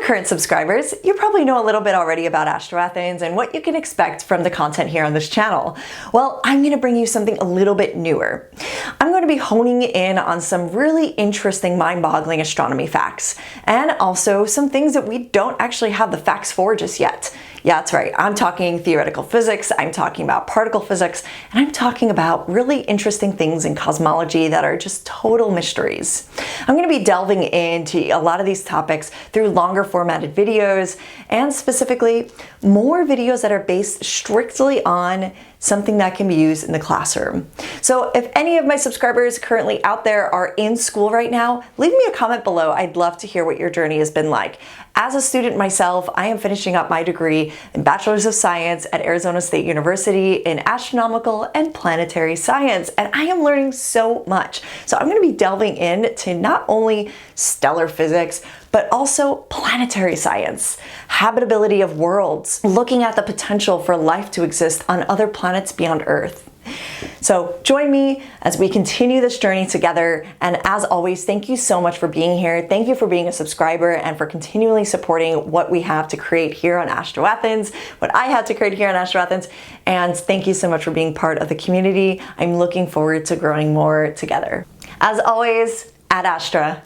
current subscribers, you probably know a little bit already about ASTRA Athens and what you can expect from the content here on this channel. Well, I'm going to bring you something a little bit newer. I'm going to be honing in on some really interesting, mind-boggling astronomy facts, and also some things that we don't actually have the facts for just yet. Yeah, that's right. I'm talking theoretical physics, I'm talking about particle physics, and I'm talking about really interesting things in cosmology that are just total mysteries. I'm going to be delving into a lot of these topics through longer formatted videos, and specifically more videos that are based strictly on something that can be used in the classroom. So if any of my subscribers currently out there are in school right now, leave me a comment below. I'd love to hear what your journey has been like. As a student myself, I am finishing up my degree in Bachelor's of Science at Arizona State University in Astronomical and Planetary Science, and I am learning so much. So I'm going to be delving into not only stellar physics, but also planetary science, habitability of worlds, looking at the potential for life to exist on other planets beyond Earth. So join me as we continue this journey together, and as always, thank you so much for being here. Thank you for being a subscriber and for continually supporting what we have to create here on ASTRA Athens, what I have to create here on ASTRA Athens, and thank you so much for being part of the community. I'm looking forward to growing more together. As always, at ASTRA,